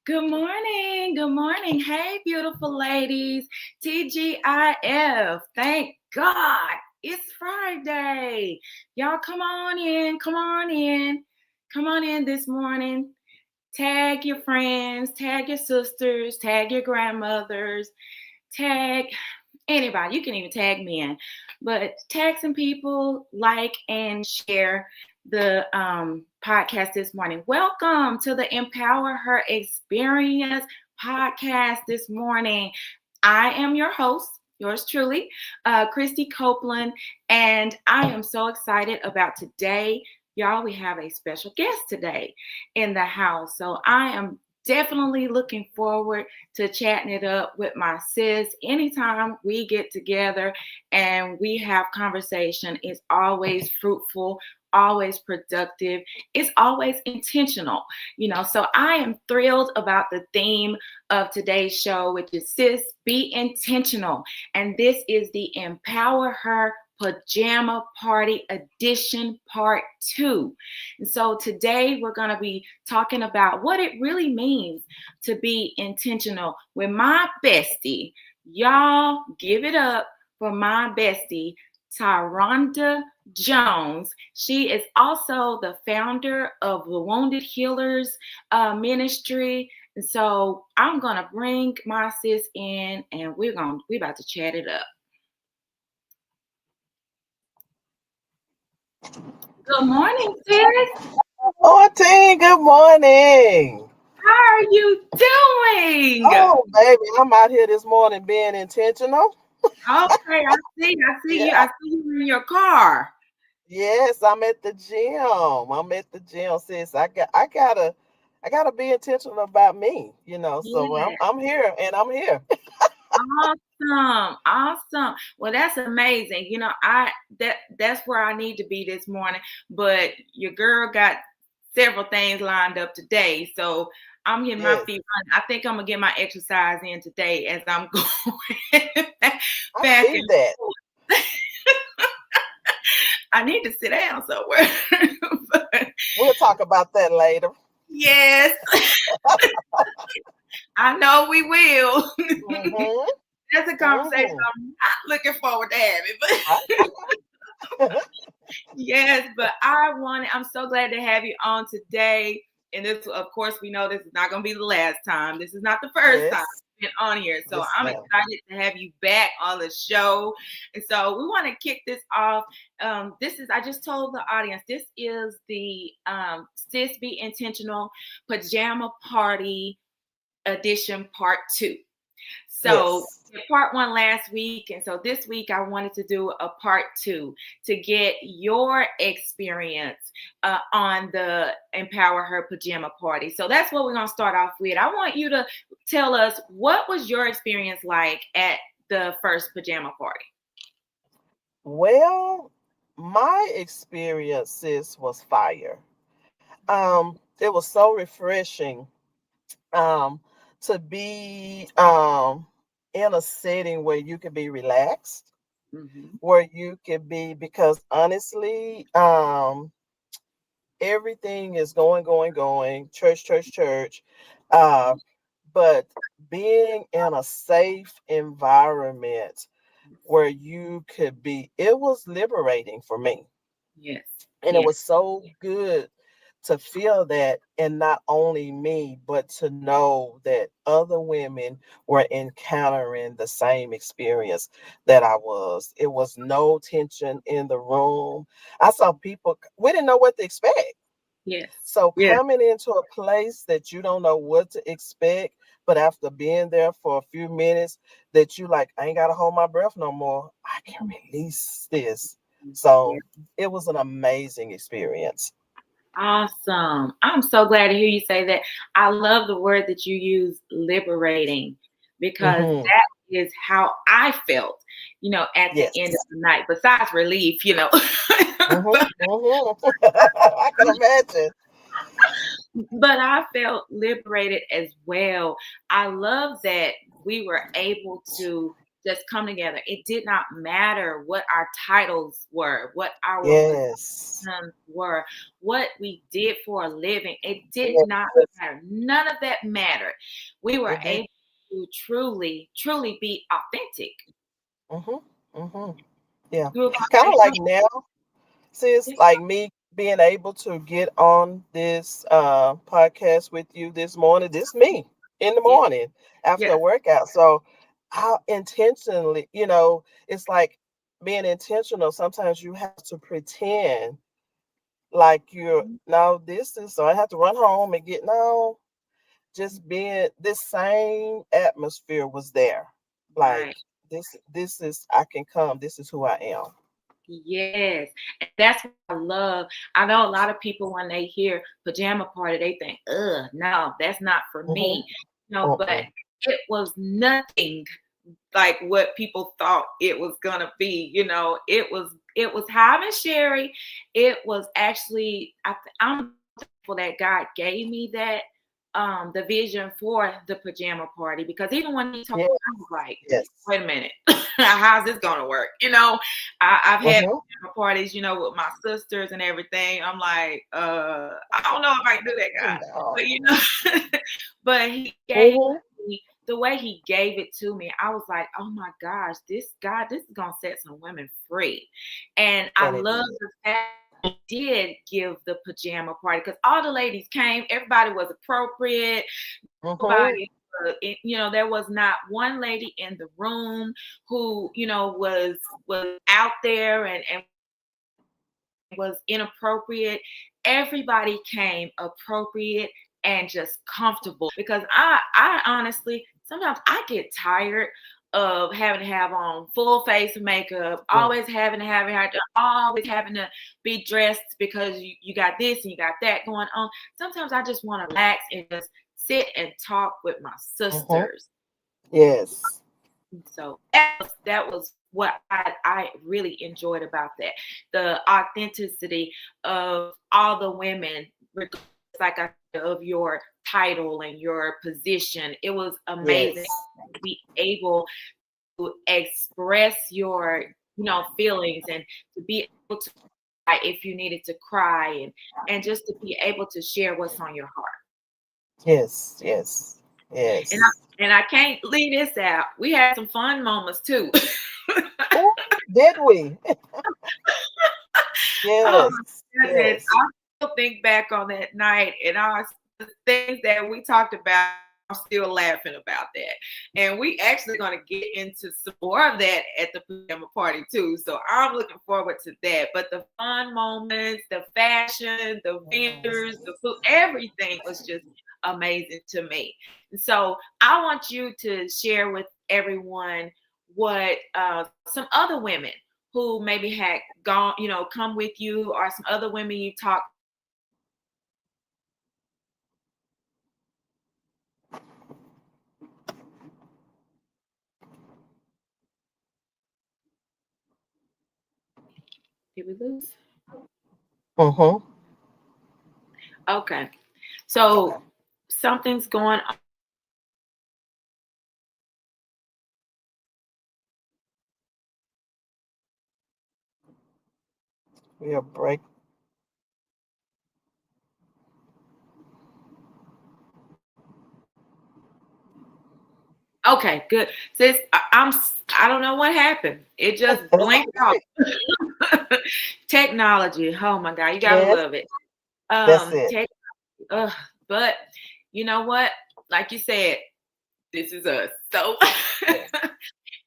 Good morning. Good morning. Hey, beautiful ladies. TGIF. Thank God it's Friday. Y'all come on in. Come on in. Come on in this morning. Tag your friends, tag your sisters, tag your grandmothers, tag anybody. You can even tag men, but tag some people, like and share the podcast this morning. Welcome to the Empower Her Experience podcast this morning. I am your host, yours truly, Christy Copeland, and I am so excited about today. Y'all, we have a special guest today in the house. So I am definitely looking forward to chatting it up with my sis. Anytime we get together and we have conversation, it's always fruitful, always productive. It's always intentional, So I am thrilled about the theme of today's show, which is Sis, Be Intentional. And this is the Empower Her Pajama Party Edition Part 2. And so today we're going to be talking about what it really means to be intentional with my bestie. Y'all give it up for my bestie, Tyronda Jones. She is also the founder of the Wounded Healers Ministry. And so I'm going to bring my sis in and we're about to chat it up. Good morning, sis. Morning, good morning. How are you doing? Oh, baby, I'm out here this morning being intentional. Okay, I see you. Yeah. I see you in your car. Yes, I'm at the gym. Sis. I gotta be intentional about me, So Yeah. I'm here and I'm here. Awesome. Well, that's amazing. That's where I need to be this morning. But your girl got several things lined up today, so I'm getting my feet running. I think I'm gonna get my exercise in today as I'm going back I see that. I need to sit down somewhere. But, We'll talk about that later. yes, I know we will. Mm-hmm. That's a conversation I'm not looking forward to having. But yes, but I'm so glad to have you on today. And this, of course, we know this is not going to be the last time. This is not the first time you've been on here. So I'm excited to have you back on the show. And so we want to kick this off. I just told the audience, this is the Sis Be Intentional Pajama Party Edition Part 2. So part 1 last week, and so this week I wanted to do a part 2 to get your experience on the Empower Her Pajama Party. So that's what we're going to start off with. I want you to tell us, what was your experience like at the first pajama party? Well, my experiences was fire. It was so refreshing to be in a setting where you can be relaxed, where you can be, because honestly, everything is going, church. But being in a safe environment where you could be, it was liberating for me. Yes. And it was so good to feel that, and not only me, but to know that other women were encountering the same experience that I was. It was no tension in the room. I saw people, we didn't know what to expect. Yes. So coming into a place that you don't know what to expect, but after being there for a few minutes, that you like, I ain't got to hold my breath no more. I can release this. So it was an amazing experience. Awesome. I'm so glad to hear you say that. I love the word that you use, liberating, because that is how I felt, at the end of the night, besides relief, I can imagine. But I felt liberated as well. I love that we were able to just come together. It did not matter what our titles were, what our Yes. positions were, what we did for a living. It did Yes. not matter. None of that mattered. We were Mm-hmm. able to truly, truly be authentic. Mm-hmm. Mm-hmm. Yeah. You were gonna Kind say of like something? now, sis, like me being able to get on this podcast with you this morning. This me in the Yeah, morning after a yes. workout. So I intentionally, it's like being intentional. Sometimes you have to pretend like you're no, this is so I have to run home and get no, just being this same atmosphere was there. Like Right. this is I can come, this is who I am. Yes, and that's what I love. I know a lot of people when they hear pajama party, they think, "Ugh, no, that's not for Mm-hmm. me." But it was nothing like what people thought it was gonna be. It was Hive and Sherry. It was actually I'm thankful that God gave me that the vision for the pajama party, because even when he told Yes. me, I was like, Yes. wait a minute, how's this gonna work? I've had Mm-hmm. pajama parties, with my sisters and everything. I'm like, I don't know if I can do that, God. No. But but he gave Mm-hmm. me the way he gave it to me. I was like, oh my gosh, this is gonna set some women free. And I And it love is. the fact that he did give the pajama party, because all the ladies came, everybody was appropriate. Mm-hmm. Nobody, there was not one lady in the room who, was out there and was inappropriate. Everybody came appropriate and just comfortable, because I honestly sometimes I get tired of having to have on full face of makeup, Yeah. always having to have it done, always having to be dressed because you got this and you got that going on. Sometimes I just want to relax and just sit and talk with my Mm-hmm. sisters. Yes. So that was what I really enjoyed about that. The authenticity of all the women, regardless, like I said, of your title and your position. It was amazing Yes. to be able to express your, feelings, and to be able to cry if you needed to cry, and just to be able to share what's on your heart. Yes. Yes. And I Yes. and I can't leave this out. We had some fun moments too. Oh, did we? Oh Yes. my goodness. Yes. I still think back on that night and all the things that we talked about. I'm still laughing about that. And we actually going to get into some more of that at the pajama party too. So I'm looking forward to that. But the fun moments, the fashion, the Yes. vendors, the food, everything was just amazing to me. And so I want you to share with everyone what some other women who maybe had gone, come with you, or some other women you talked. Did we lose? Mm-hmm. Okay. Okay. So something's going on. We'll break. Okay, good. Sis, I don't know what happened. It just That's blinked off. okay. Technology. Oh my God, you gotta Yes. love it. That's it. Tech, but you know what? Like you said, this is us. So Yes.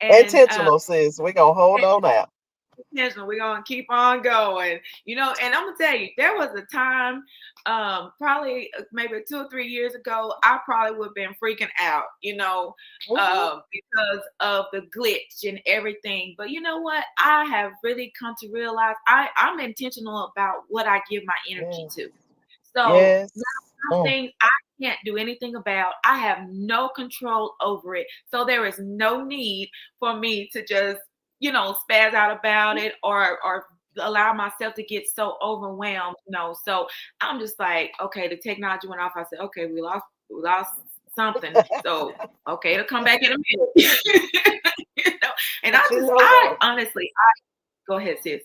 and Intentional, sis. We're gonna hold on out. intentional. We're gonna keep on going, and I'm gonna tell you, there was a time, probably maybe 2 or 3 years ago, I probably would have been freaking out, Mm-hmm. because of the glitch and everything. But you know what? I have really come to realize I'm intentional about what I give my energy Yes. to. So Yes. some things I can't do anything about. I have no control over it. So there is no need for me to just, spaz out about it, or allow myself to get so overwhelmed. So I'm just like, okay, the technology went off. I said, okay, we lost something. So, okay, it'll come back in a minute. You know? And But you know I what? honestly, go ahead, sis.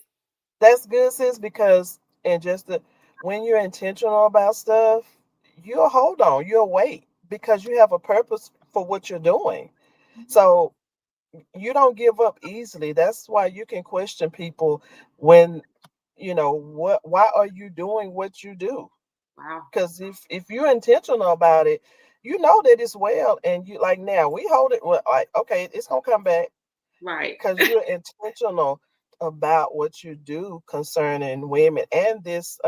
That's good, sis, because and just the when you're intentional about stuff, you'll hold on, you'll wait because you have a purpose for what you're doing. So you don't give up easily. That's why you can question people when why are you doing what you do? Wow. Because if you're intentional about it, you know that it's well, and you like now we hold it like okay, it's gonna come back Right. because you're intentional about what you do concerning women and this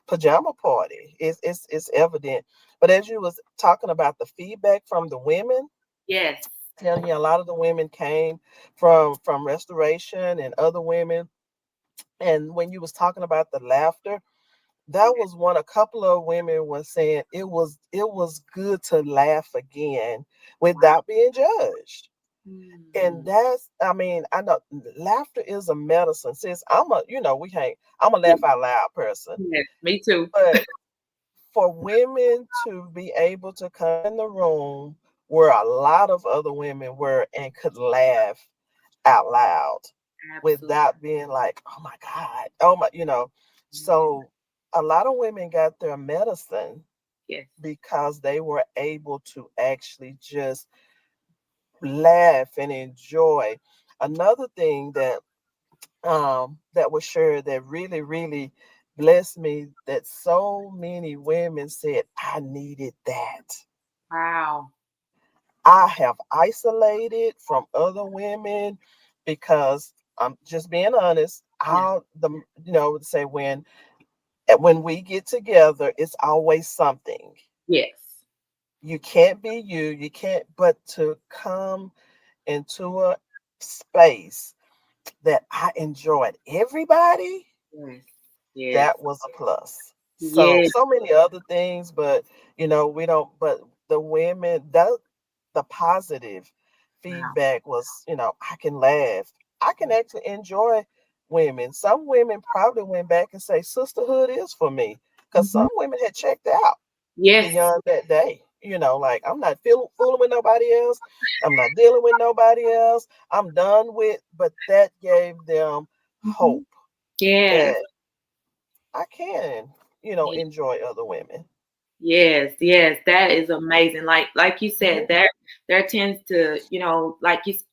pajama party. It's evident. But as you was talking about the feedback from the women, Yes. telling you a lot of the women came from restoration and other women. And when you was talking about the laughter, that was one a couple of women were saying it was good to laugh again Wow. without being judged. And Mm. that's, I mean, I know laughter is a medicine. Since I'm a laugh out loud person. Yes, me too. But for women to be able to come in the room where a lot of other women were and could laugh out loud Absolutely. without being like, oh my God, oh my, So a lot of women got their medicine Yes. because they were able to actually just laugh and enjoy. Another thing that was shared that really, really blessed me that so many women said, I needed that. Wow. I have isolated from other women because I'm just being honest. Yeah. I'll the say when we get together, it's always something. Yes. You can't be you. You can't. But to come into a space that I enjoyed everybody, Yes. Yes. that was a plus. So Yes. so many other things, but we don't. But the women, the positive Wow. feedback was, I can laugh. I can actually enjoy women. Some women probably went back and say sisterhood is for me because Mhm. some women had checked out Yes. beyond that day. Like I'm not fooling with nobody else. I'm not dealing with nobody else. I'm done with. But that gave them Mhm. hope Yes. that I can, enjoy other women. Yes, yes, that is amazing. Like you said, Mhm. there tends to,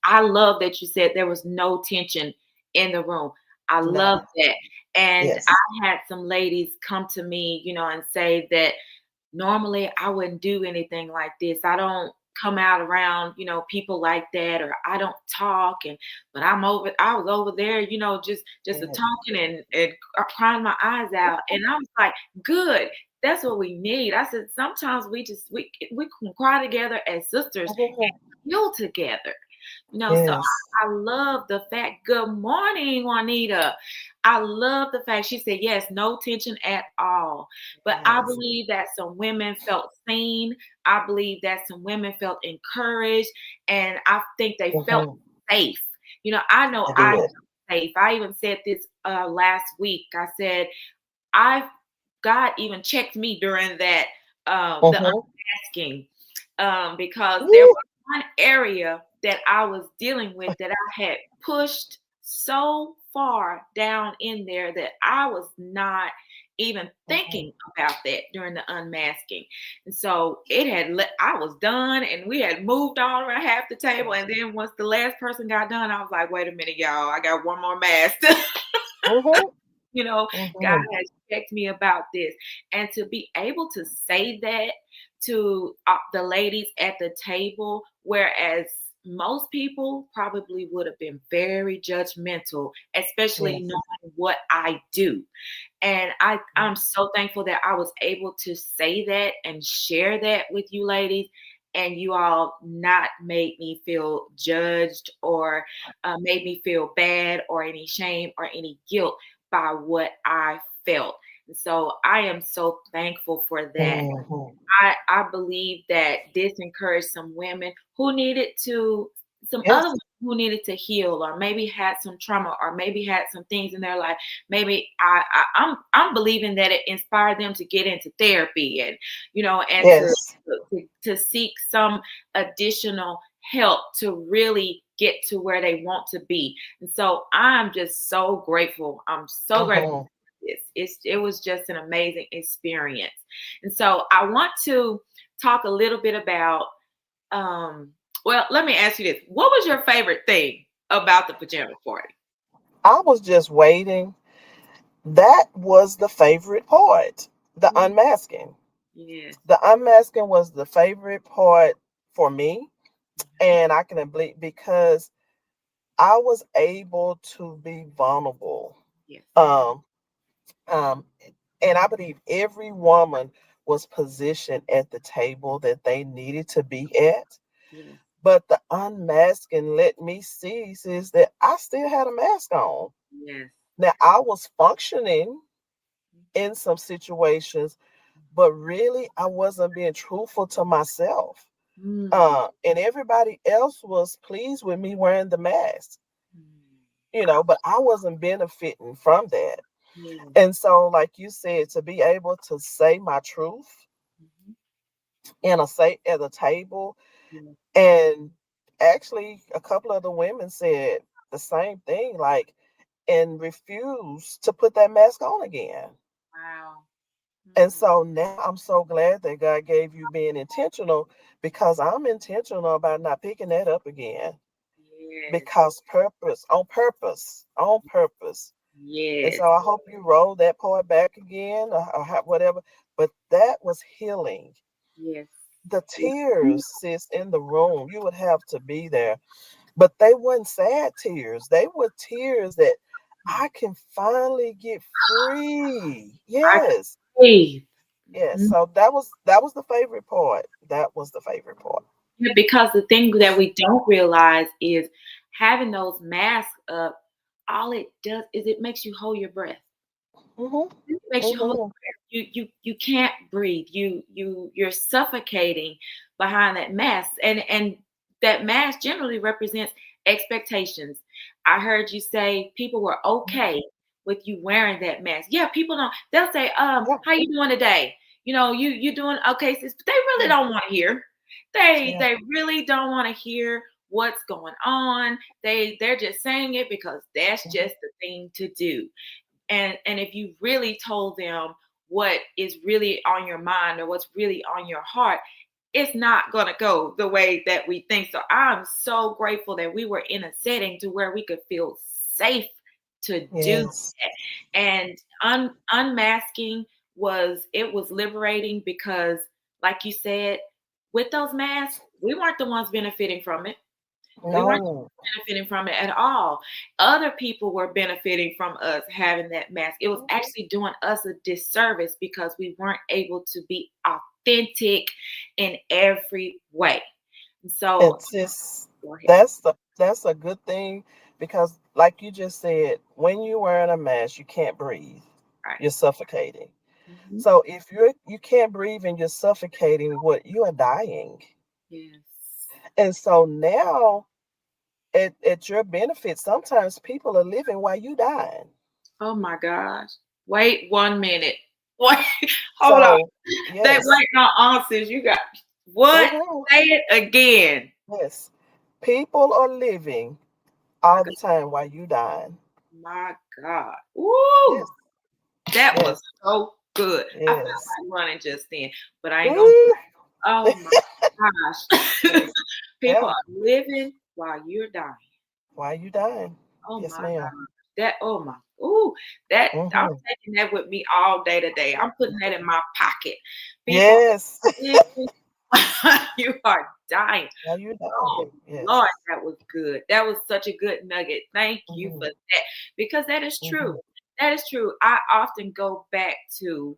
I love that you said there was no tension in the room. I love No. that. And Yes. I had some ladies come to me, and say that normally I wouldn't do anything like this. I don't come out around, people like that, or I don't talk. And but I was over there, just Yeah. talking and crying my eyes out. And I was like, good. That's what we need. I said sometimes we can cry together as sisters Mhm. and heal together. So Yes. I love the fact. Good morning, Juanita. I love the fact she said yes, no tension at all. But I Yes. believe that some women felt seen. I believe that some women felt encouraged, and I think they felt Mhm. safe. I know I I did. felt safe. I even said this last week. I said I God even checked me during that the Mhm. unmasking because there Woo. was one area that I was dealing with that I had pushed so far down in there that I was not even Mhm. thinking about that during the unmasking. And so I was done and we had moved all around half the table. And then once the last person got done, I was like, wait a minute, y'all, I got one more mask. Mhm. you know, God Mhm. has checked me about this. And to be able to say that to the ladies at the table, whereas most people probably would have been very judgmental, especially Yes. knowing what I do. And I'm so thankful that I was able to say that and share that with you ladies. And you all not made me feel judged or made me feel bad or any shame or any guilt by what I felt. And so I am so thankful for that. Mhm. I believe that this encouraged some women who needed to, some other Yes. women who needed to heal, or maybe had some trauma, or maybe had some things in their life. Maybe I'm believing that it inspired them to get into therapy, and and Yes. to seek some additional help to really get to where they want to be. And so I'm just so grateful. I'm so grateful. Mm-hmm. It was just an amazing experience. And so I want to talk a little bit about well, let me ask you this. What was your favorite thing about the pajama party? I was just waiting. That was the favorite part. The Mm, unmasking. yes. The unmasking was the favorite part for me. Mhm. And I can believe because I was able to be vulnerable. Yes. Um, um, and I believe every woman was positioned at the table that they needed to be at. Yes. But the unmasking let me see is that I still had a mask on. Yes. Now I was functioning in some situations, but really I wasn't being truthful to myself. Mm, And everybody else was pleased with me wearing the mask, mm, but I wasn't benefiting from that. yes. And so, like you said, to be able to say my truth Mhm. in a say at a table, Yes. and actually a couple of the women said the same thing, like, and refused to put that mask on again. Wow. And Mm, so now I'm so glad that God gave you being intentional, because I'm intentional about not picking that up again. yes. Because on purpose. And Yes. so I hope you roll that part back again, or whatever. But that was healing. Yes. The Yes. tears, sis, in the room, you would have to be there. But they weren't sad tears. They were tears that I can finally get free. I Yes. breathe. Yes. Mhm. So that was the favorite part. That was the favorite part. Yeah, because the thing that we don't realize is having those masks up, all it does is it makes you hold your breath. Mm-hmm. It makes you hold Mm-hmm. your breath. You can't breathe. You're suffocating behind that mask. And that mask generally represents expectations. I heard you say people were okay with you wearing that mask. Yeah, people don't, they'll say, Yeah. how you doing today? You doing okay, sis, but they really Yeah. don't want to hear. They Yeah. they really don't want to hear what's going on. They're just saying it because that's Mhm. just the thing to do. And if you really told them what is really on your mind or what's really on your heart, it's not going to go the way that we think. So I'm so grateful that we were in a setting to where we could feel safe to do Yes. that. And unmasking was liberating, because like you said, with those masks, we weren't the ones benefiting from it. We weren't No. benefiting from it at all. Other people were benefiting from us having that mask. It was Mhm. actually doing us a disservice because we weren't able to be authentic in every way. So It's just go ahead. that's a good thing, because like you just said, when you're wearing a mask, you can't breathe. Right. You're suffocating. Mhm. So if you can't breathe and you're suffocating, what, you are dying. Yes. And so now at your benefit, sometimes people are living while you dying. Oh my gosh. Wait 1 minute. Wait, hold on. So That yes. wait, no answers. You got what? Hmm. Say it again. Yes. People are living My all God. the time while you dying. My God. Woo! Yes. That was Yes. so good. I felt Yes. like running just then, but I ain't gonna. Ooh. Oh my gosh. Yes. People Yeah. are living while you're dying. While you dying. Oh Yes, my ma'am. God. That, oh my, ooh, that, I'm Hmm. taking that with me all day today. I'm putting that in my pocket. People are Yes. living while you are dying. While you Oh dying. Lord, Yes. that was good. That was such a good nugget. Thank you Hmm. for that. Because that is true. Hmm. That is true. I often go back to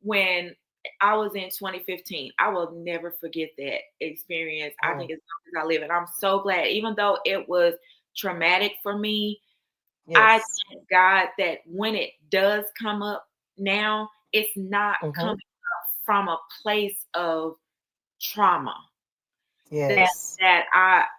when I was in 2015. I will never forget that experience. I Mm. think as long as I live, and I'm so glad, even though it was traumatic for me, I Yes. thank God that when it does come up now, it's not coming Hmm. up from a place of trauma that Yes.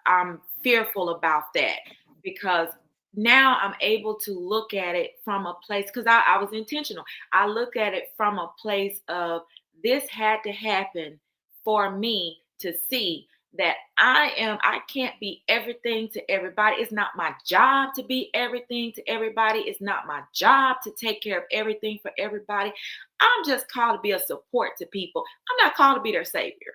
I'm fearful about that, because now I'm able to look at it from a place, because I was intentional. I look at it from a place of, this had to happen for me to see that I can't be everything to everybody. It's not my job to be everything to everybody. It's not my job to take care of everything for everybody. I'm just called to be a support to people. I'm not called to be their savior.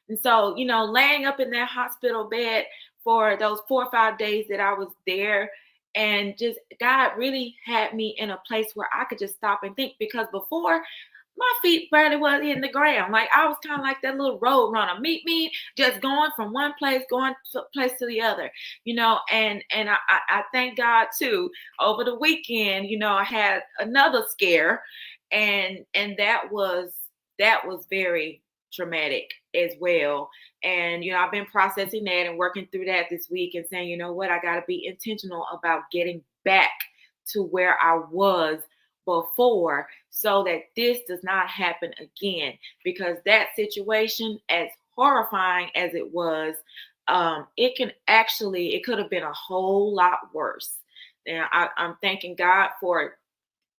And so, laying up in that hospital bed for those 4 or 5 days that I was there, and just God really had me in a place where I could just stop and think, because before, my feet barely was in the ground. Like, I was kind of like that little road runner, meet me, just going from one place, going to place to the other, and I thank God too. Over the weekend, I had another scare, and that was very traumatic as well. And I've been processing that and working through that this week, and saying, you know what, I got to be intentional about getting back to where I was before, so that this does not happen again. Because that situation, as horrifying as it was, it could have been a whole lot worse. And I'm thanking God for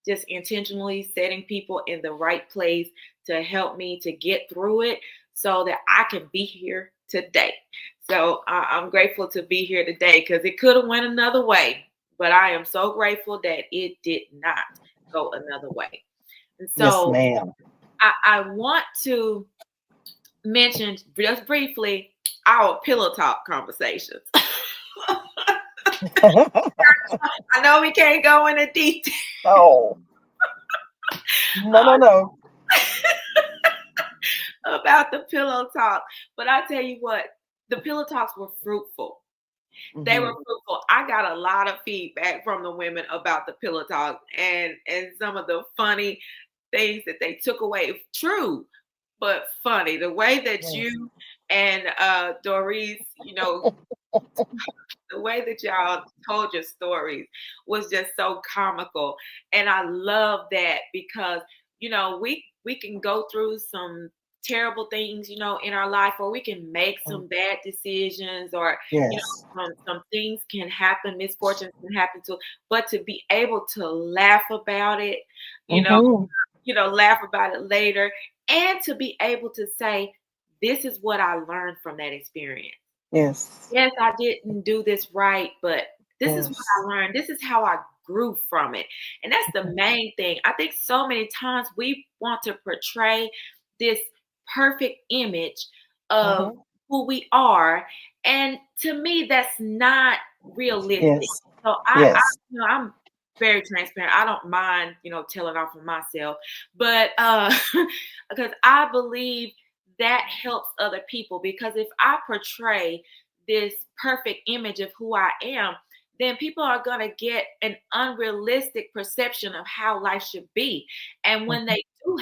just intentionally setting people in the right place to help me to get through it, so that I can be here today. So I'm grateful to be here today, because it could have went another way, but I am so grateful that it did not go another way. And Yes, so ma'am. I want to mention just briefly our pillow talk conversations. I know we can't go into detail. Oh, no. About the pillow talk, but I tell you what, the pillow talks were fruitful. They were fruitful. I got a lot of feedback from the women about the pillow talk, and some of the funny things that they took away. True, but funny. The way that you and Doris, the way that y'all told your stories was just so comical. And I love that, because, we can go through some terrible things, in our life, or we can make some bad decisions, or, Yes. some things can happen, misfortunes can happen to, but to be able to laugh about it, laugh about it later, and to be able to say, this is what I learned from that experience. Yes. Yes, I didn't do this right, but this is what Yes. I learned. This is how I grew from it. And that's the main thing. I think so many times we want to portray this perfect image of who we are. And to me, that's not realistic. Yes. So Yes. I'm very transparent. I don't mind, telling off of myself, but because I believe that helps other people. Because if I portray this perfect image of who I am, then people are going to get an unrealistic perception of how life should be. And when they do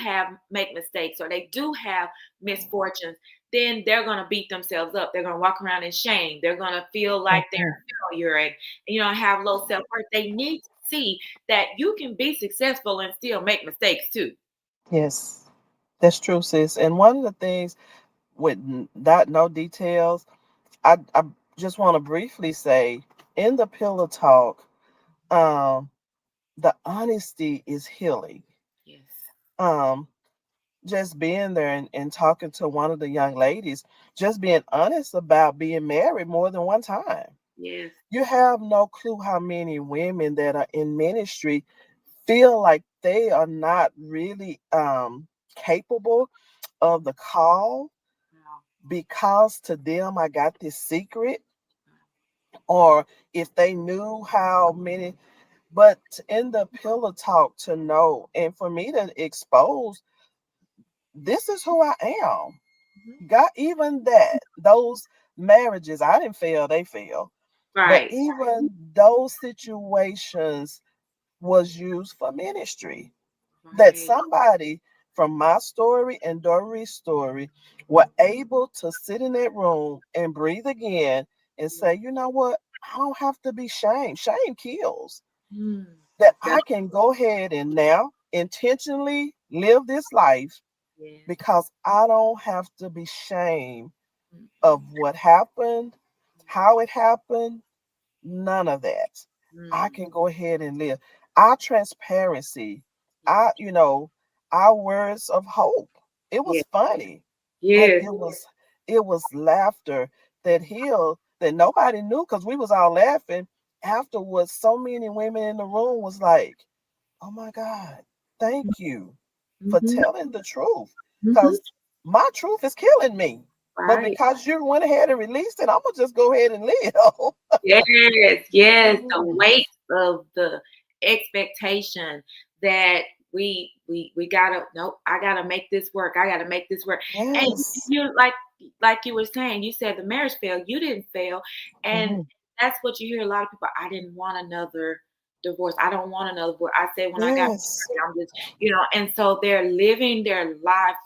make mistakes, or they do have misfortunes, then they're going to beat themselves up. They're going to walk around in shame. They're going to feel like they're a failure, and have low self-worth. They need to see that you can be successful and still make mistakes too. Yes. That's true, sis. And one of the things, with that no details, I just want to briefly say, in the pillow talk, um, the honesty is healing. Yes. Um, just being there and talking to one of the young ladies, just being honest about being married more than one time. Yes. You have no clue how many women that are in ministry feel like they are not really capable of the call, because to them, I got this secret. Or if they knew how many, but in the pillow talk, to know, and for me to expose, this is who I am. God, even that, those marriages, I didn't fail, they fail. But Right. even those situations was used for ministry. That Right. somebody from my story and Dory's story were able to sit in that room and breathe again and say, you know what? I don't have to be shamed. Shame kills. Mm. That That's, I can go ahead and now intentionally live this life, yeah. because I don't have to be shamed of what happened, how it happened, none of that. I Mm. can go ahead and live. Our transparency, Yeah. our words of hope. It Yeah. was funny, but Yes. it was laughter that healed that nobody knew because we was all laughing. Afterwards, so many women in the room was like, "Oh my God, thank you for Mm-hmm. telling the truth. Mm-hmm. Because my truth is killing me. But Right. because you went ahead and released it, I'm gonna just go ahead and live." Yes, yes, the Mhm. weight of the expectation that we gotta nope, I gotta make this work. I gotta make this work. And Yes. you like you were saying, you said the marriage failed, you didn't fail. And Mhm. that's what you hear a lot of people. I didn't want another divorce. I don't want another divorce. I said when I got Yes. married, I'm just, and so they're living their life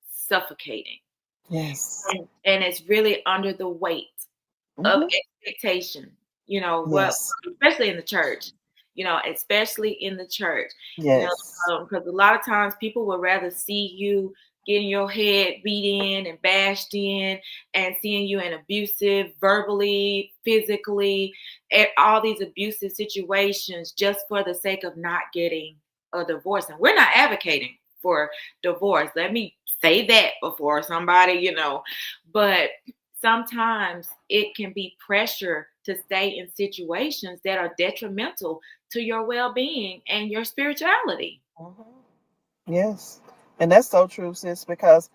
suffocating. Yes. And it's really under the weight of Mhm. expectation, what Yes. especially in the church, especially in the church, Yes. because a lot of times people would rather see you getting your head beat in and bashed in and seeing you in abusive, verbally, physically, all these abusive situations just for the sake of not getting a divorce. And we're not advocating for divorce. Let me say that before somebody, but sometimes it can be pressure to stay in situations that are detrimental to your well-being and your spirituality. Mhm. Yes. And that's so true, sis, because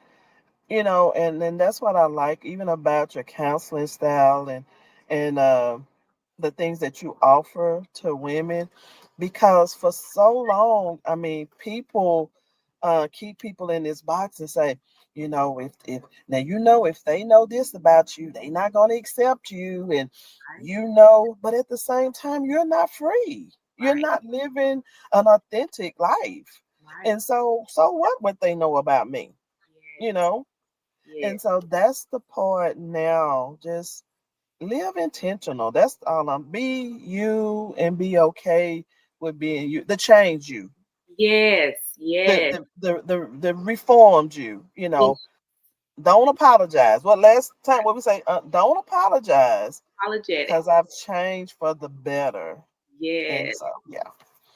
and then that's what I like even about your counseling style and the things that you offer to women, because for so long, I mean, people keep people in this box and say, if now if they know this about you, they not going to accept you, and Right, but at the same time, you're not free. You're right, not living an authentic life. right. And so what they know about me, you Yes, know? yes, And so that's the part now. Just live intentional. That's all I'm. Be you and be okay with being you. The change you. yes, The yes. the reformed you. Don't apologize. What last time? What we say? Don't apologize Apologetic. because I've changed for the better. And Yes. so yeah.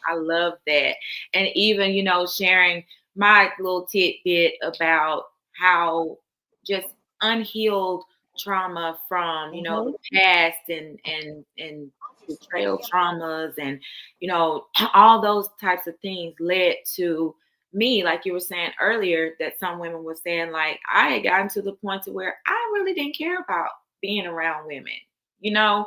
I love that. And even, sharing my little tidbit about how just unhealed trauma from, Hmm. the past and betrayal traumas and, all those types of things led to me, like you were saying earlier, that some women were saying, like, I had gotten to the point to where I really didn't care about being around women. You know,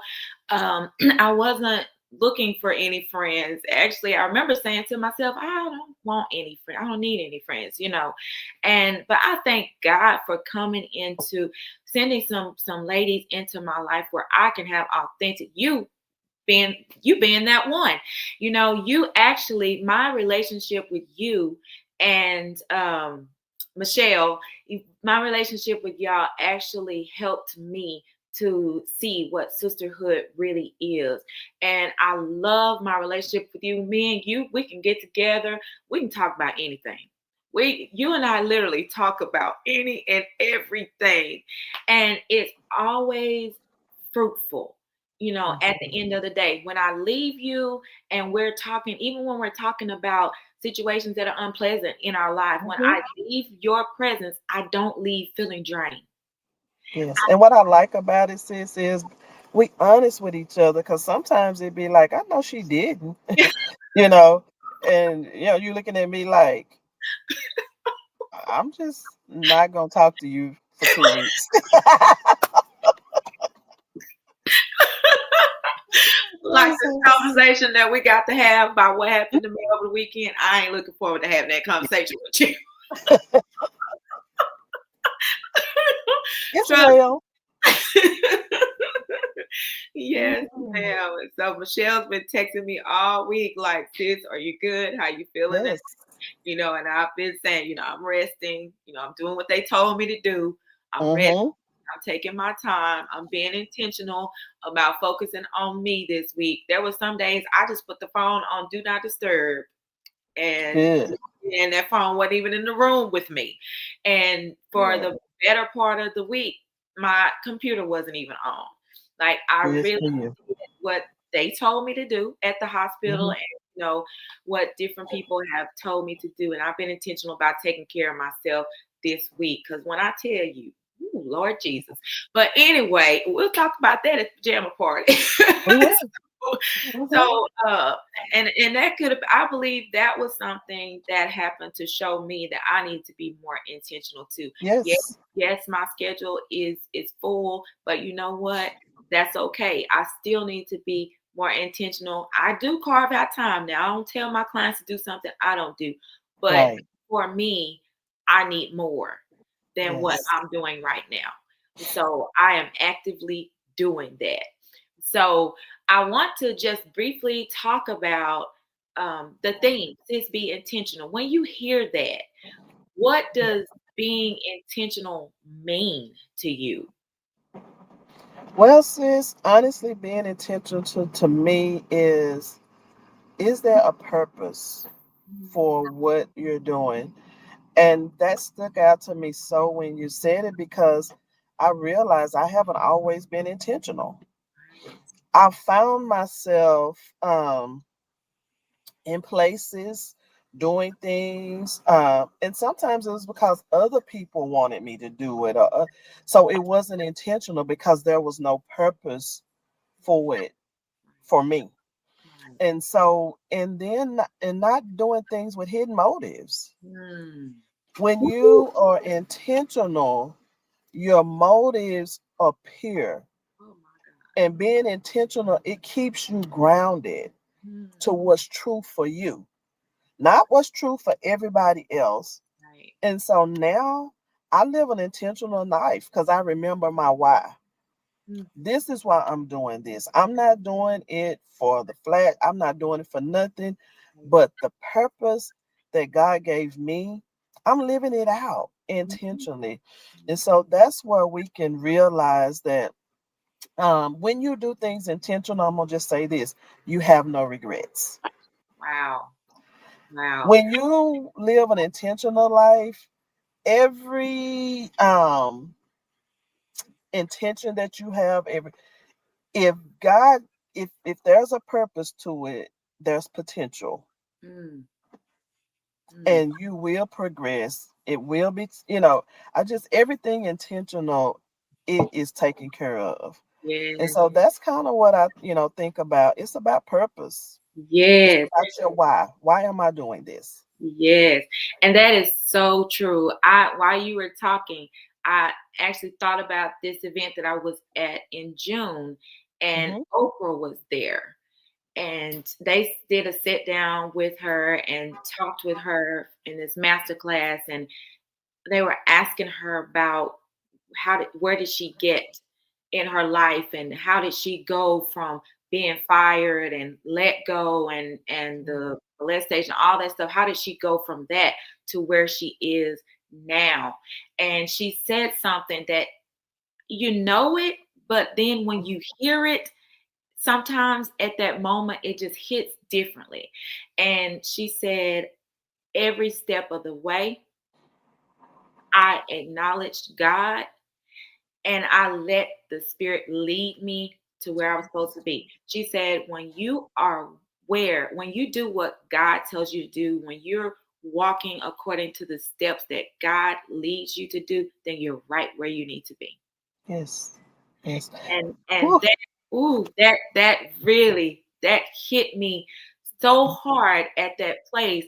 I wasn't looking for any friends. Actually, I remember saying to myself, I don't want any friends. I don't need any friends. But I thank God for coming into sending some ladies into my life where I can have authentic you being that one. You actually my relationship with you and Michelle, my relationship with y'all actually helped me to see what sisterhood really is. And I love my relationship with you. Me and you, we can get together, we can talk about anything. You and I literally talk about any and everything. And it's always fruitful. At the end of the day, when I leave you and we're talking, even when we're talking about situations that are unpleasant in our life, when Hmm. I leave your presence, I don't leave feeling drained. Yes. And what I like about it, sis, is we honest with each other because sometimes it'd be like, I know she didn't, you know, and you looking at me like I'm just not gonna talk to you for 2 weeks. Like Yes, the sis. conversation that we got to have about what happened to me over the weekend, I ain't looking forward to having that conversation with you. It's Trust. well. Yes, Mhm. ma'am. And so Michelle's been texting me all week, like, sis, are you good? How you feeling? Yes. And I've been saying, I'm resting, I'm doing what they told me to do. I'm resting. Mm-hmm. I'm taking my time. I'm being intentional about focusing on me this week. There were some days I just put the phone on do not disturb, and Good. that phone wasn't even in the room with me. And for Good. the better part of the week, my computer wasn't even on. Like I Yes, really to you. did what they told me to do at the hospital, Mhm. and what different people have told me to do, and I've been intentional about taking care of myself this week. Because when I tell you, ooh, Lord Jesus. But anyway, we'll talk about that at the pajama party. We will. Mhm. So, and that could have, I believe that was something that happened to show me that I need to be more intentional too. Yes, Yes. yes, my schedule is full, but you know what? That's okay. I still need to be more intentional. I do carve out time now. I don't tell my clients to do something I don't do, but Right. for me, I need more than what Yes. I'm doing right now. So I am actively doing that. So I want to just briefly talk about the theme, sis, be intentional. When you hear that, what does being intentional mean to you? Well, sis, honestly, being intentional to me is there a purpose for what you're doing? And that stuck out to me so when you said it because I realized I haven't always been intentional. I found myself in places doing things, and sometimes it was because other people wanted me to do it, so it wasn't intentional because there was no purpose for it for me. Right. And so, and then, and not doing things with hidden motives. Mm. When you are intentional, your motives are pure. Oh my God. And being intentional, it keeps you grounded Mm. to what's true for you, not what's true for everybody else. Right. And so now I live an intentional life because I remember my why. Mm. This is why I'm doing this. I'm not doing it for the flag. I'm not doing it for nothing, but the purpose that God gave me, I'm living it out Mhm. intentionally. And so that's where we can realize that when you do things intentional, I'm gonna just say this: you have no regrets. Wow. Wow. When you live an intentional life, every intention that you have, every if God, if there's a purpose to it, there's potential, Mm. Mm. and you will progress. It will be, I just everything intentional, it is taken care of. And Yes. so that's kind of what I, think about. It's about purpose. It's Yes. about your why. Why am I doing this? Yes, and that is so true. While you were talking, I actually thought about this event that I was at in June, and Hmm. Oprah was there, and they did a sit down with her and talked with her in this master class, and they were asking her about where did she get in her life, and how did she go from being fired and let go, and the molestation, all that stuff. How did she go from that to where she is now? And she said something that, it, but then when you hear it, sometimes at that moment it just hits differently. And she said, every step of the way I acknowledged God, and I let the spirit lead me to where I was supposed to be. She said, when you do what God tells you to do, when you're walking according to the steps that God leads you to do, then you're right where you need to be. Yes. Yes. And Whew. that really that hit me so hard at that place.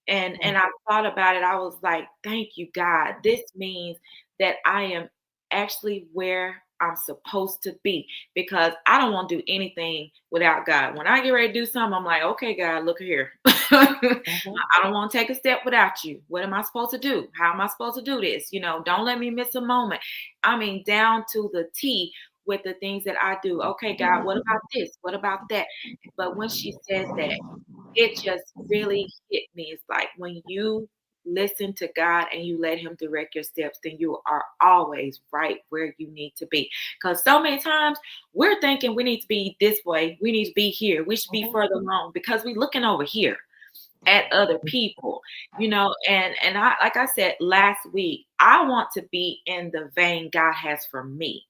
And I thought about it. I was like, thank you, God. This means that I am actually where I'm supposed to be, because I don't want to do anything without God. When I get ready to do something, I'm like, okay, God, look here. Mhm. I don't want to take a step without you. What am I supposed to do? How am I supposed to do this? Don't let me miss a moment. I mean, down to the T with the things that I do. Okay, God, what about this? What about that? But when she said that, it just really hit me. It's like when you listen to God and you let Him direct your steps, then you are always right where you need to be. Because so many times we're thinking we need to be this way, we need to be here, we should be Mhm. further along, because we're looking over here at other people, and I, like I said last week, I want to be in the vein God has for me.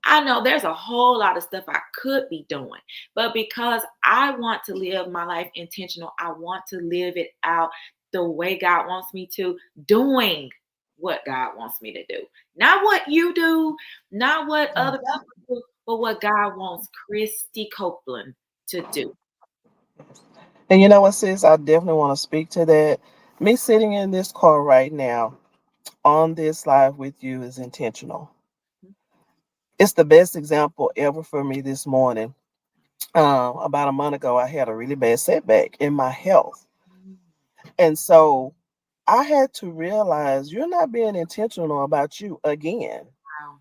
I know there's a whole lot of stuff I could be doing, but because I want to live my life intentional, I want to live it out the way God wants me to, doing what God wants me to do. Not what you do, not what other people do, but what God wants Christy Copeland to do. And you know what, sis? I definitely want to speak to that. Me sitting in this car right now on this live with you is intentional. It's the best example ever for me this morning. About a month ago, I had a really bad setback in my health. And so I had to realize you're not being intentional about you again. Wow.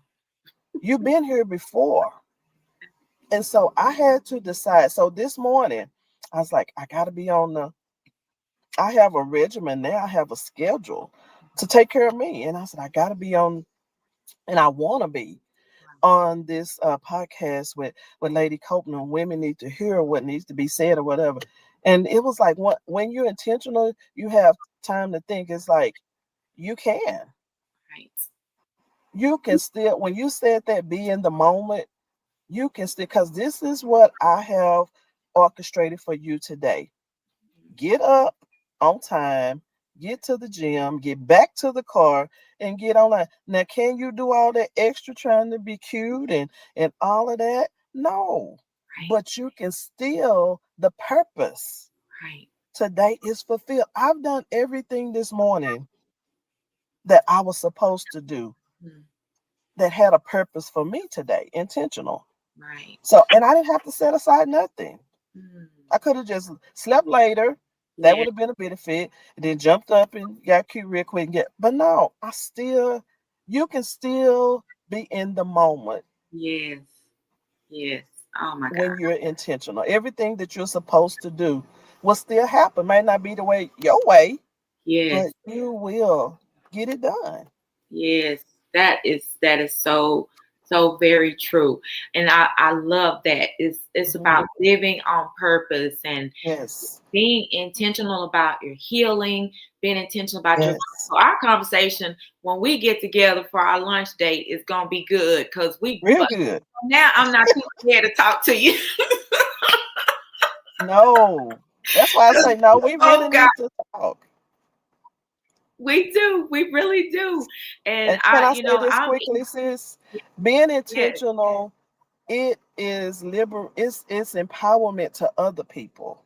You've been here before. And so I had to decide. So this morning, I was like, I have a regimen now, I have a schedule to take care of me. And I said, I got to be on, and I want to be on this podcast with Lady Copeland. Women need to hear what needs to be said or whatever. And it was like, when you're intentional, you have time to think. It's like, you can. Right. You can still, when you said that, be in the moment, you can still, because this is what I have orchestrated for you today. Get up on time, get to the gym, get back to the car, and get online. Now, can you do all that extra trying to be cute and all of that? No. Right. But you can still, the purpose Right. today is fulfilled. I've done everything this morning that I was supposed to do that had a purpose for me today, intentional. Right. So, and I didn't have to set aside nothing. Mm. I could have just slept later. That would have been a benefit. And then jumped up and got cute real quick and but no, you can still be in the moment. Yes. Yes. Oh my God. When you're intentional. Everything that you're supposed to do will still happen. Might not be the way your way, Yes. but you will get it done. Yes. That is so very true. And I love that. It's about living on purpose and Yes. being intentional about your healing, being intentional about your. Yes. So our conversation when we get together for our lunch date is gonna be good because Real good. now I'm not too scared to talk to you. No. That's why I say no, we really Oh God, need to talk. we do. We really do. And And can I say this I'm quickly, sis? Being yes, intentional, it is it's empowerment to other people.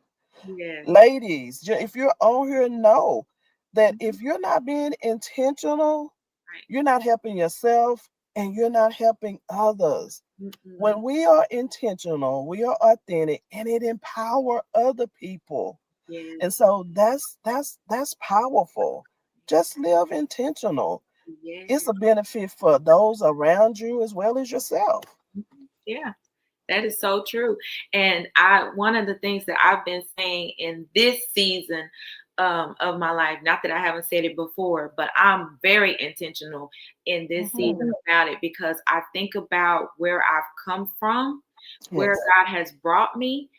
yes, Ladies, if you're on here, know that if you're not being intentional, right. you're not helping yourself and you're not helping others. When we are intentional, we are authentic and it empower other people. Yes, And so that's powerful. Just live intentional. yes. It's a benefit for those around you as well as yourself. Yeah. That is so true. And one of the things that I've been saying in this season of my life, not that I haven't said it before, but I'm very intentional in this season about it because I think about where I've come from, where Yes. God has brought me,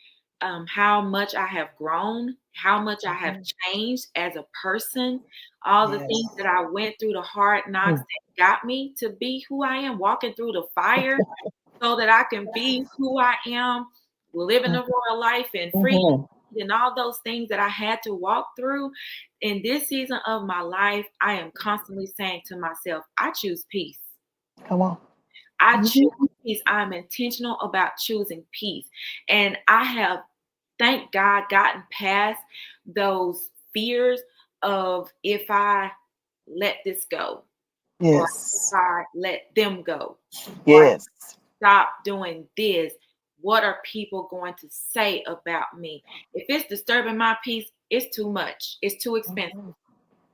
how much I have grown, how much I have changed as a person, all the things that I went through, the hard knocks that got me to be who I am, walking through the fire so that I can be who I am, living a royal life and free and all those things that I had to walk through. In this season of my life, I am constantly saying to myself, I choose peace. Come on. I choose peace. I'm intentional about choosing peace. And I have, thank God, gotten past those fears of if I let this go, or if Yes. I let them go, or Yes. stop doing this. What are people going to say about me? If it's disturbing my peace, it's too much. It's too expensive.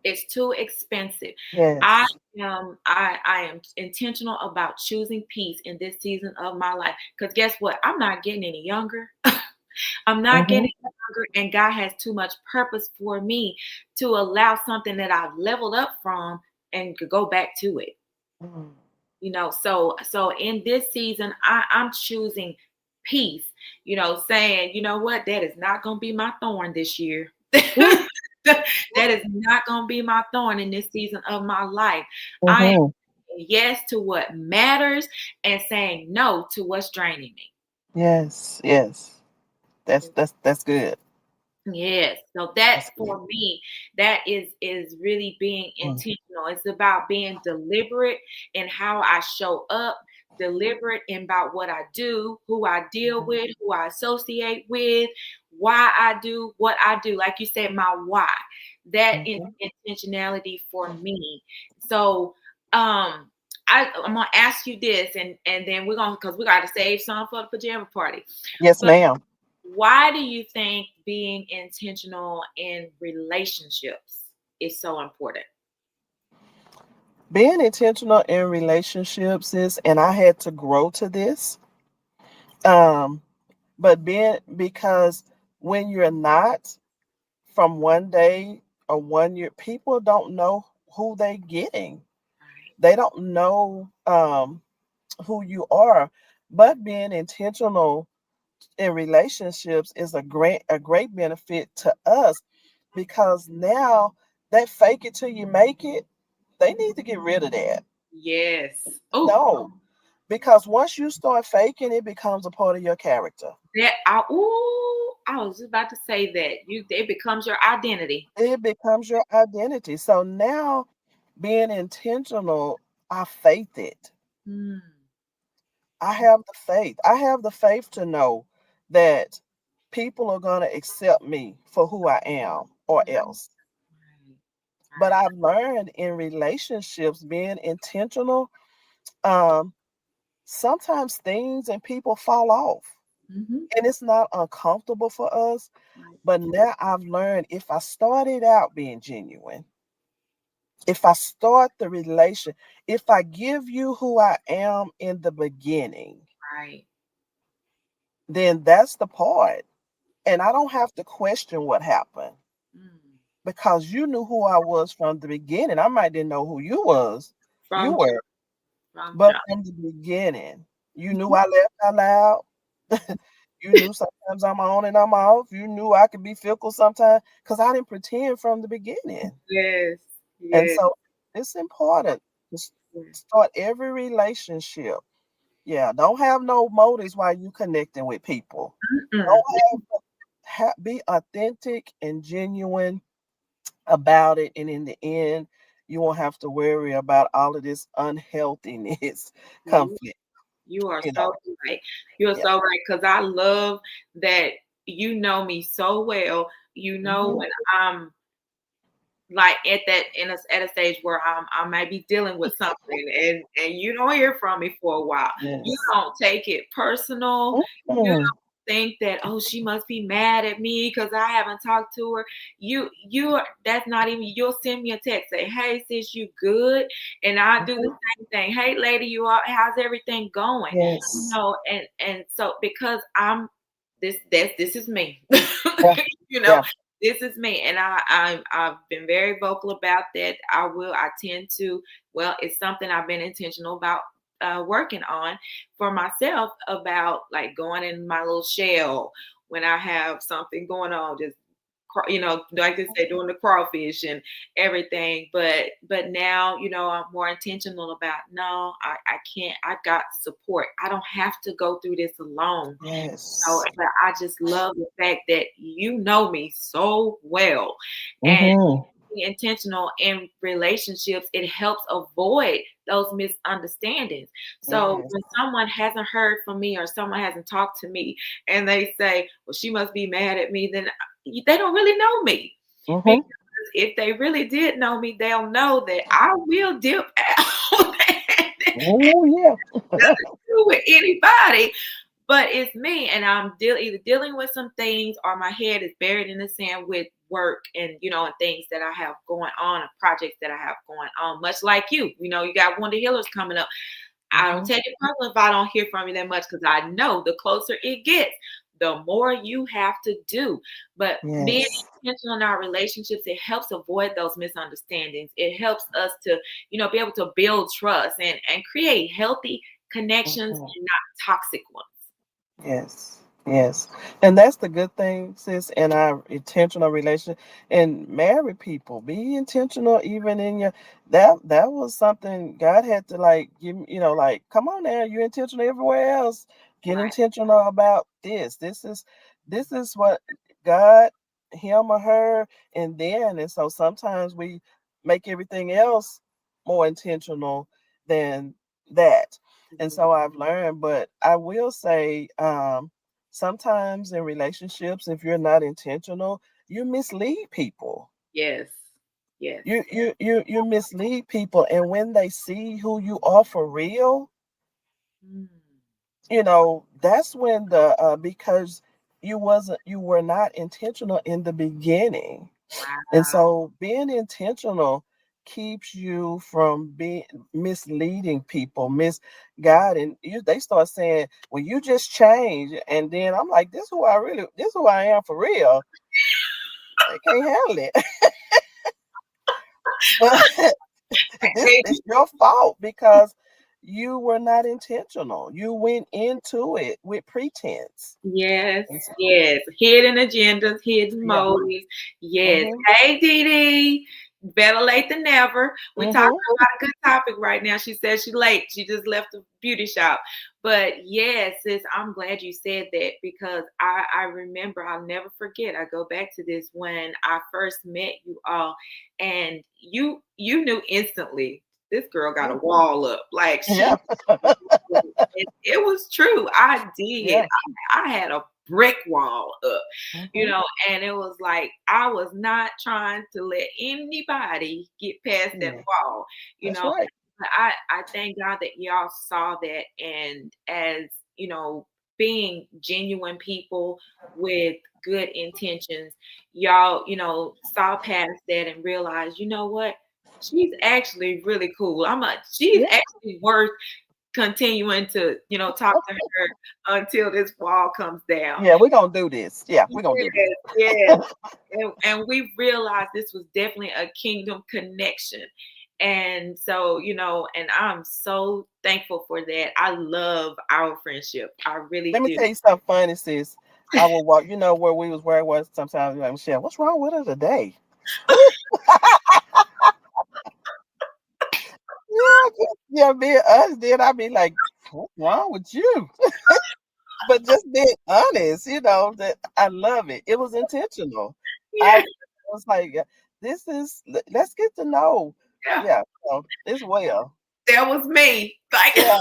It's too expensive. I Yes. I am intentional about choosing peace in this season of my life. Because guess what? I'm not getting any younger. I'm not getting younger, and God has too much purpose for me to allow something that I've leveled up from and to go back to it. So in this season, I'm choosing peace, saying, you know what, that is not going to be my thorn this year. That is not going to be my thorn in this season of my life. I am yes to what matters and saying no to what's draining me. Yes. Yes. That's good. Yes. So that That's good. for me, that is really being Mm. intentional. It's about being deliberate in how I show up, deliberate in about what I do, who I deal Mhm. with, who I associate with, why I do what I do. Like you said, my why. That is Mhm. intentionality for me. So I'm gonna ask you this, and then we're gonna, because we gotta save some for the pajama party. Yes, But ma'am. why do you think being intentional in relationships is so important? Being intentional in relationships is, and I had to grow to this. Um, but being because when you're not from one day or 1 year, people don't know who they getting. Right. They don't know who you are. But being intentional in relationships is a great benefit to us because now that fake it till you make it, they need to get rid of that. Yes. Oh, No, because once you start faking, it becomes a part of your character. I was just about to say that. It becomes your identity. It becomes your identity. So now being intentional, I faith it. Hmm. I have the faith. I have the faith to know that people are going to accept me for who I am or else. Right. But Right. I've learned in relationships being intentional, um, sometimes things and people fall off. Mm-hmm. And it's not uncomfortable for us. Right. But now I've learned if I started out being genuine, if I start the relation, if I give you who I am in the beginning, Right. then that's the part. And I don't have to question what happened Mm. because you knew who I was from the beginning. I might didn't know who you From were, from but jump. from the beginning, you knew Mhm. I laughed out loud. You knew sometimes I'm on and I'm off. You knew I could be fickle sometimes because I didn't pretend from the beginning. Yes. And Yes. so it's important to Yes. start every relationship. Yeah, don't have no motives while you connecting with people. Mm-mm. Don't be authentic and genuine about it, and in the end, you won't have to worry about all of this unhealthiness conflict. You are You know, so right. You are yeah. so right, because I love that you know me so well. You know Hmm. when I'm like at that at a stage where I might be dealing with something, and you don't hear from me for a while. You Yes. don't take it personal. You Mm. think that, oh, she must be mad at me because I haven't talked to her. That's not even, you'll send me a text, say, hey sis, you good? And I do the Mhm. same thing. Hey lady, you all, how's everything going? Yes. And so because I'm this is me. Yeah. you know, Yeah. this is me. And I've been very vocal about that. I tend to, well, it's something I've been intentional about working on for myself, about like going in my little shell when I have something going on, just like they say, doing the crawfish and everything. But now, I'm more intentional about, no, I can't. I got support. I don't have to go through this alone. Yes. But I just love the fact that you know me so well, and Hmm. being intentional in relationships, it helps avoid those misunderstandings. So Yes. when someone hasn't heard from me or someone hasn't talked to me and they say, well, she must be mad at me, then they don't really know me. Hmm. Because if they really did know me, they'll know that I will dip out. Oh yeah. Nothing to do with anybody, but it's me, and I'm either dealing with some things, or my head is buried in the sand with work and and things that I have going on, and projects that I have going on. Much like you got one of the healers coming up. I don't Hmm. take it personal if I don't hear from you that much, because I know the closer it gets, the more you have to do. But being Yes. intentional in our relationships, it helps avoid those misunderstandings. It helps us to, be able to build trust and create healthy connections Mhm. and not toxic ones. Yes. Yes. And that's the good thing, sis, in our intentional relation. And married people, be intentional even in your that was something God had to like give me, like, come on now, you're intentional everywhere else. Get Right. intentional about this. This is what God, him or her, and so sometimes we make everything else more intentional than that. And Yeah. so I've learned, but I will say, sometimes in relationships, if you're not intentional, you mislead people. Yes. Yes. You mislead people, and when they see who you are for real, Mm. that's when the because you were not intentional in the beginning. And Wow. so being intentional keeps you from being misleading people, misguiding you. They start saying, well, you just changed. And then I'm like, this is who I am for real. They can't handle it. But this is your fault because you were not intentional. You went into it with pretense. Yes, And so, yes. Hidden agendas, hidden yeah. motives. Yes. Hmm. Hey, Dee Dee. Better late than never. We talking Hmm. about a good topic right now. She said she's late. She just left the beauty shop. But yes, sis, I'm glad you said that because I remember, I'll never forget. I go back to this when I first met you all, and you knew instantly this girl got a wall up. Like Yeah. she it was true. I did. Yeah. I had a brick wall up, Hmm. and it was like I was not trying to let anybody get past that Yeah. wall, you That's know. right. But I thank God that y'all saw that, and as being genuine people with good intentions, y'all, saw past that and realized, you know what? She's actually really cool. She's Yeah. actually worth continuing to, talk to her until this wall comes down. Yeah, we're gonna do this. Yeah, we're gonna do this. Yes, yes. And we realized this was definitely a kingdom connection. And so, and I'm so thankful for that. I love our friendship. I really Let me do. tell you something funny, sis. I will walk, where it was sometimes you're like, Michelle, what's wrong with her today? Yeah, yeah, being us, then I'd be like, what's wrong with you? But just being honest, that I love it. It was intentional. I Yeah, was like, let's get to know. yeah. Yeah, it's well. That was me. Like, Yeah,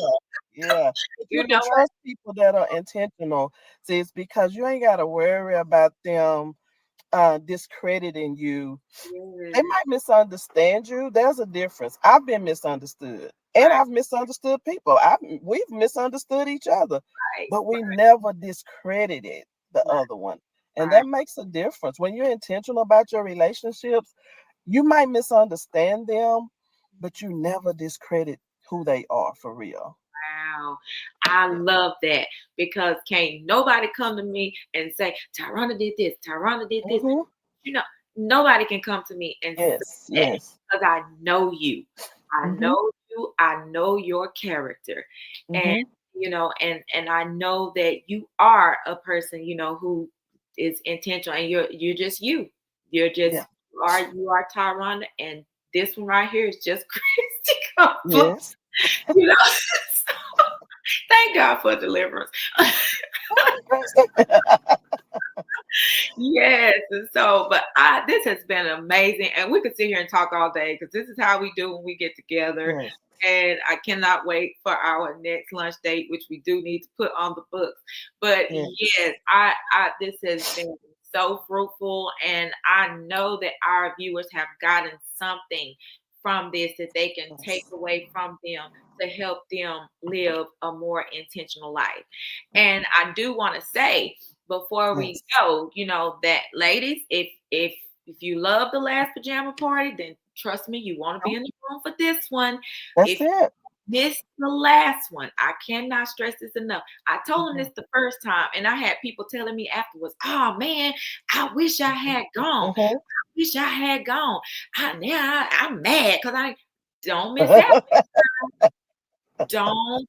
yeah. But you you can know what? trust people that are intentional. See, it's because you ain't got to worry about them discrediting you. They Yes, might misunderstand you. There's a difference. I've been misunderstood, and right, I've misunderstood people. We've misunderstood each other, right, but we never discredited the right, other one, and right. that makes a difference. When you're intentional about your relationships, you might misunderstand them, but you never discredit who they are for real. Wow. I Yeah. love that because can't nobody come to me and say, Tyronda did this, Tyronda did this. Hmm. You know, nobody can come to me and say Yes. that Yes. because I know you. I Hmm. know you. I know your character. And, Hmm. and I know that you are a person, who is intentional and you're just you. You're just, Yeah. you are Tyronda, and this one right here is just Christy Copeland. Yes. You know, thank God for deliverance. Yes, and so, but this has been amazing, and we could sit here and talk all day because this is how we do when we get together. Yes. And I cannot wait for our next lunch date, which we do need to put on the books. But Yes. yes, this has been so fruitful, and I know that our viewers have gotten something from this that they can take Yes. away from them to help them live a more intentional life. And I do want to say before we Yes. go, that ladies, if you love the last pajama party, then trust me, you want to be in the room for this one. That's If it. you missed the last one, I cannot stress this enough. I told them Mhm, this the first time, and I had people telling me afterwards, "Oh man, I wish I mhm, had gone. mhm. Wish I had gone. I'm mad because I don't miss out. Don't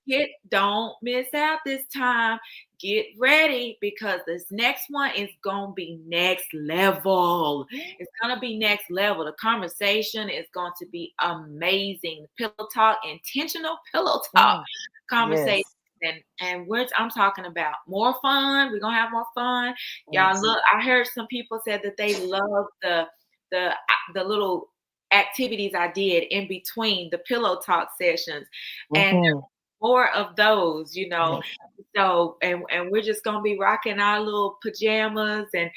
miss out this time. get ready because this next one is going to be next level. It's going to be next level. The conversation is going to be amazing. Pillow talk, intentional pillow talk conversation. Yes. And I'm talking about more fun. We're going to have more fun. Y'all look, I heard some people said that they love the little activities I did in between the pillow talk sessions. And more of those, you know. So and we're just gonna be rocking our little pajamas and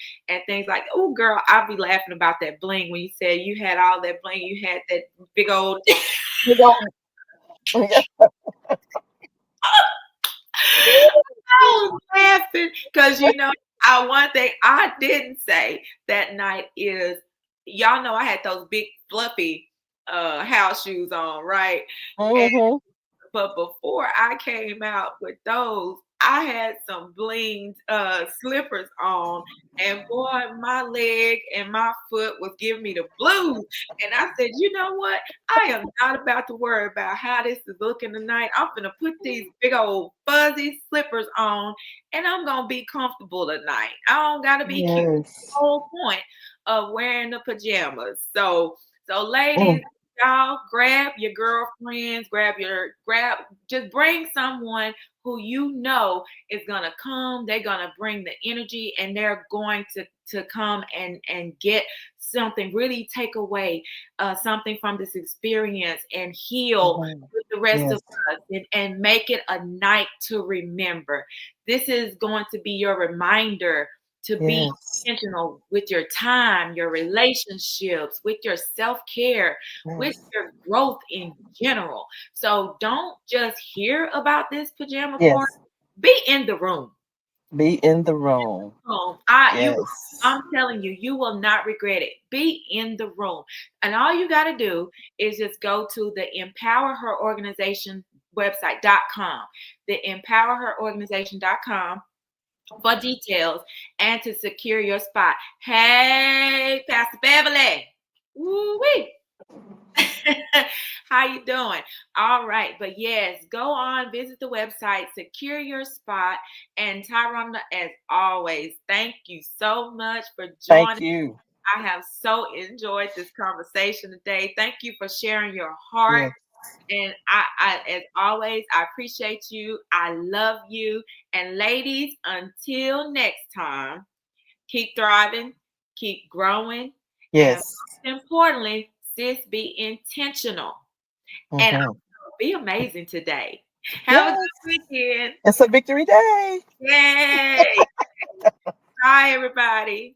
things like, oh girl, I'll be laughing about that bling when you said you had all that bling, you had that big old I was laughing because you know one thing I didn't say that night is y'all know I had those big fluffy house shoes on, right? But before I came out with those, I had some blinged slippers on, and boy, my leg and my foot was giving me the blues. And I said, you know what? I am not about to worry about how this is looking tonight. I'm gonna put these big old fuzzy slippers on, and I'm gonna be comfortable tonight. I don't gotta be cute. The whole point of wearing the pajamas. So ladies, y'all grab your girlfriends, just bring someone who you know is gonna come. They're gonna bring the energy, and they're going to come and get something, really take away something from this experience and heal with the rest of us and make it a night to remember. This is going to be your reminder to be intentional with your time, your relationships, with your self-care, with your growth in general. So don't just hear about this pajama party. Be in the room. Be in the room. I'm telling you, you will not regret it. Be in the room. And all you got to do is just go to the EmpowHER website.com, the EmpowHER for details and to secure your spot. Hey, Pastor Beverly. Woo-wee. How you doing? All right. But yes, go on, visit the website, secure your spot. And Tyronda, as always, thank you so much for joining. Thank you. I have so enjoyed this conversation today. Thank you for sharing your heart. And I, as always, I appreciate you. I love you. And ladies, until next time, keep thriving, keep growing. And most importantly, sis, be intentional. And be amazing today. Have a good weekend. It's a victory day. Yay. Bye, everybody.